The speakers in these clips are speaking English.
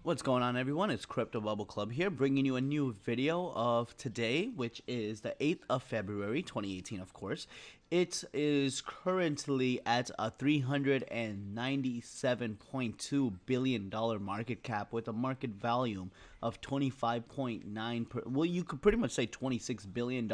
What's going on, everyone? It's Crypto Bubble Club here, bringing you a new video of today, which is the 8th of February, 2018, of course. It is currently at a $397.2 billion market cap with a market volume of 25.9, well, you could pretty much say $26 billion.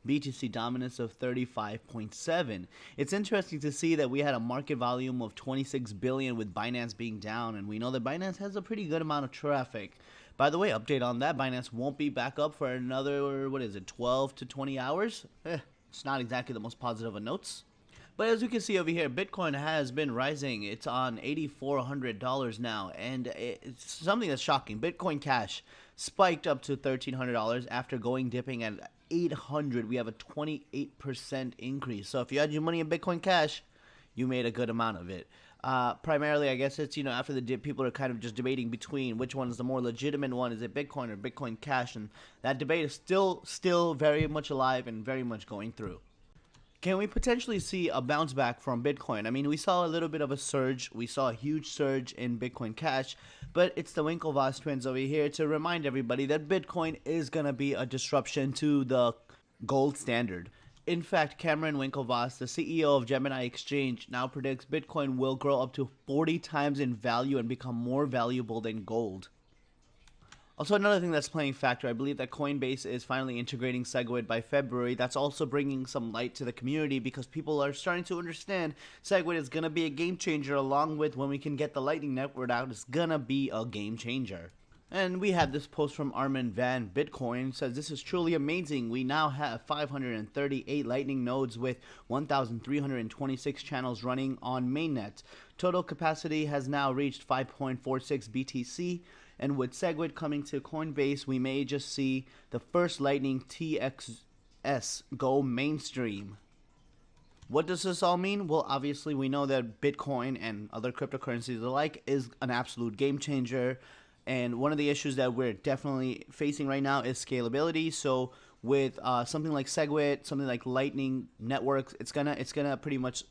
BTC dominance of 35.7. It's interesting to see that we had a market volume of 26 billion with Binance being down, and we know that Binance has a pretty good amount of traffic. By the way, update on that, Binance won't be back up for another, 12 to 20 hours? It's not exactly the most positive of notes. But as you can see over here, Bitcoin has been rising. It's on $8,400 now, and it's something that's shocking. Bitcoin Cash spiked up to $1,300 after dipping at 800. We have a 28% increase. So if you had your money in Bitcoin Cash, you made a good amount of it. Primarily, I guess it's, after the dip, people are kind of just debating between which one is the more legitimate one. Is it Bitcoin or Bitcoin Cash? And that debate is still very much alive and very much going through. Can we potentially see a bounce back from Bitcoin? I mean, we saw a little bit of a surge. We saw a huge surge in Bitcoin Cash, but it's the Winklevoss twins over here to remind everybody that Bitcoin is going to be a disruption to the gold standard. In fact, Cameron Winklevoss, the CEO of Gemini Exchange, now predicts Bitcoin will grow up to 40 times in value and become more valuable than gold. Also, another thing that's playing factor, I believe that Coinbase is finally integrating SegWit by February. That's also bringing some light to the community because people are starting to understand SegWit is going to be a game changer, along with when we can get the Lightning Network out, it's going to be a game changer. And we have this post from Armin van Bitcoin. It says, "This is truly amazing. We now have 538 Lightning nodes with 1,326 channels running on mainnet. Total capacity has now reached 5.46 BTC. And with SegWit coming to Coinbase, we may just see the first Lightning TXS go mainstream." What does this all mean? Well, obviously, we know that Bitcoin and other cryptocurrencies alike is an absolute game changer. And one of the issues that we're definitely facing right now is scalability. So with something like SegWit, something like Lightning Networks, it's gonna pretty much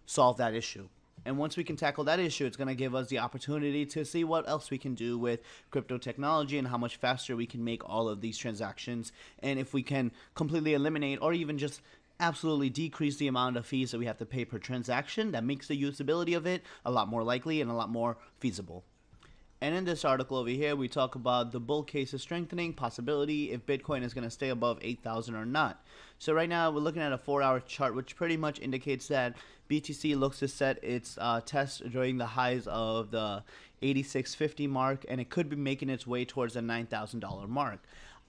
solve that issue. And once we can tackle that issue, it's going to give us the opportunity to see what else we can do with crypto technology and how much faster we can make all of these transactions. And if we can completely eliminate or even just absolutely decrease the amount of fees that we have to pay per transaction, that makes the usability of it a lot more likely and a lot more feasible. And in this article over here, we talk about the bull case is strengthening, possibility if Bitcoin is going to stay above 8,000 or not. So right now, we're looking at a 4-hour chart, which pretty much indicates that BTC looks to set its test during the highs of the 8650 mark, and it could be making its way towards the $9,000 mark.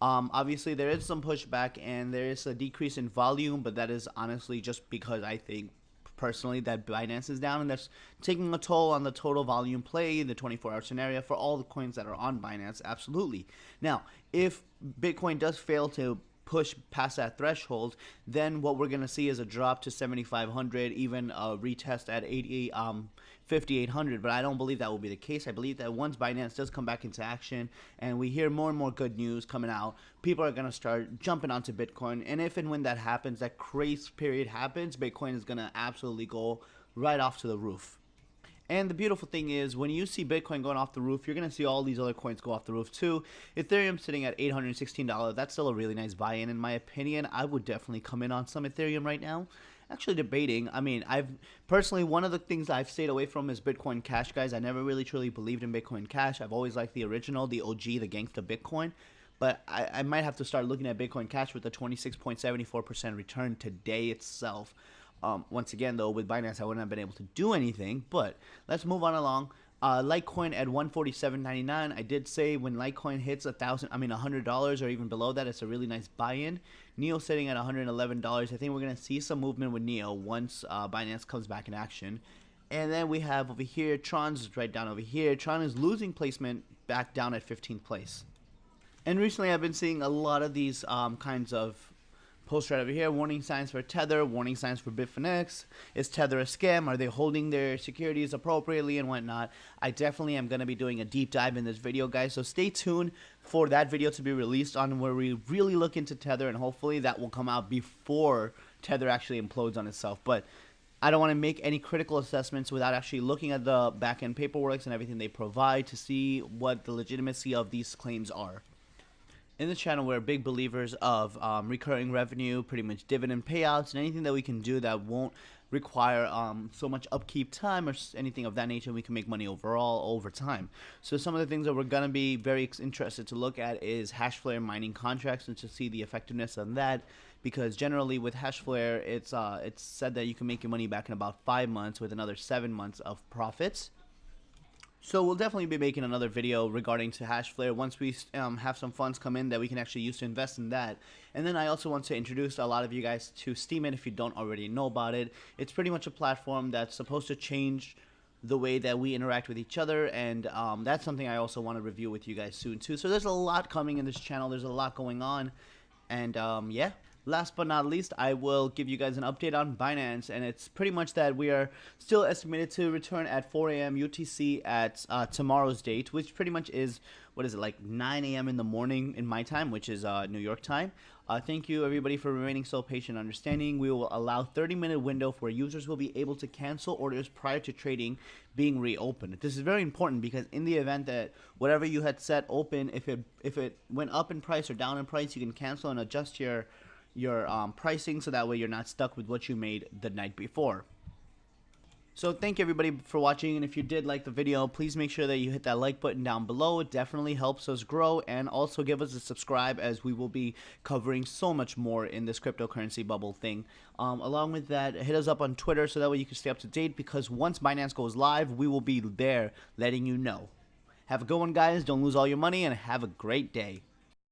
Obviously, there is some pushback, and there is a decrease in volume, but that is honestly just because I think personally that Binance is down, and that's taking a toll on the total volume play, the 24-hour scenario for all the coins that are on Binance. Absolutely. Now, if Bitcoin does fail to push past that threshold, then what we're going to see is a drop to 7,500, even a retest at 5,800. But I don't believe that will be the case. I believe that once Binance does come back into action and we hear more and more good news coming out, people are going to start jumping onto Bitcoin. And if and when that happens, that craze period happens, Bitcoin is going to absolutely go right off to the roof. And the beautiful thing is, when you see Bitcoin going off the roof, you're going to see all these other coins go off the roof too. Ethereum sitting at $816. That's still a really nice buy-in, in my opinion. I would definitely come in on some Ethereum right now. Actually debating. I mean, I've personally, one of the things I've stayed away from is Bitcoin Cash, guys. I never really truly believed in Bitcoin Cash. I've always liked the original, the OG, the gangsta Bitcoin. But I might have to start looking at Bitcoin Cash with a 26.74% return today itself. Once again, though, with Binance, I wouldn't have been able to do anything. But let's move on along. Litecoin at $147.99. I did say when Litecoin hits $100 or even below that, it's a really nice buy-in. NEO sitting at $111. I think we're gonna see some movement with NEO once Binance comes back in action. And then we have over here, Tron's right down over here. Tron is losing placement back down at 15th place. And recently, I've been seeing a lot of these kinds of post right over here. Warning signs for Tether, warning signs for Bitfinex. Is Tether a scam? Are they holding their securities appropriately and whatnot? I definitely am going to be doing a deep dive in this video, guys. So stay tuned for that video to be released on where we really look into Tether, and hopefully that will come out before Tether actually implodes on itself. But I don't want to make any critical assessments without actually looking at the back-end paperwork and everything they provide to see what the legitimacy of these claims are. In the channel, we're big believers of recurring revenue, pretty much dividend payouts, and anything that we can do that won't require so much upkeep time or anything of that nature. We can make money overall over time. So some of the things that we're going to be very interested to look at is Hashflare mining contracts and to see the effectiveness of that, because generally with Hashflare, it's said that you can make your money back in about 5 months with another 7 months of profits. So we'll definitely be making another video regarding to Hashflare once we have some funds come in that we can actually use to invest in that. And then I also want to introduce a lot of you guys to Steemit if you don't already know about it. It's pretty much a platform that's supposed to change the way that we interact with each other, and that's something I also want to review with you guys soon too. So there's a lot coming in this channel. There's a lot going on, and yeah. Last but not least, I will give you guys an update on Binance, and it's pretty much that we are still estimated to return at 4 a.m. UTC at tomorrow's date, which pretty much is, what is it, like 9 a.m. in the morning in my time, which is New York time. Thank you, everybody, for remaining so patient and understanding. We will allow 30-minute window where users will be able to cancel orders prior to trading being reopened. This is very important because in the event that whatever you had set open, if it went up in price or down in price, you can cancel and adjust your pricing so that way you're not stuck with what you made the night before. So thank you everybody for watching, and if you did like the video, please make sure that you hit that like button down below. It definitely helps us grow, and also give us a subscribe as we will be covering so much more in this cryptocurrency bubble thing. Along with that, hit us up on Twitter so that way you can stay up to date, because once Binance goes live, we will be there letting you know. Have a good one, guys. Don't lose all your money, and have a great day.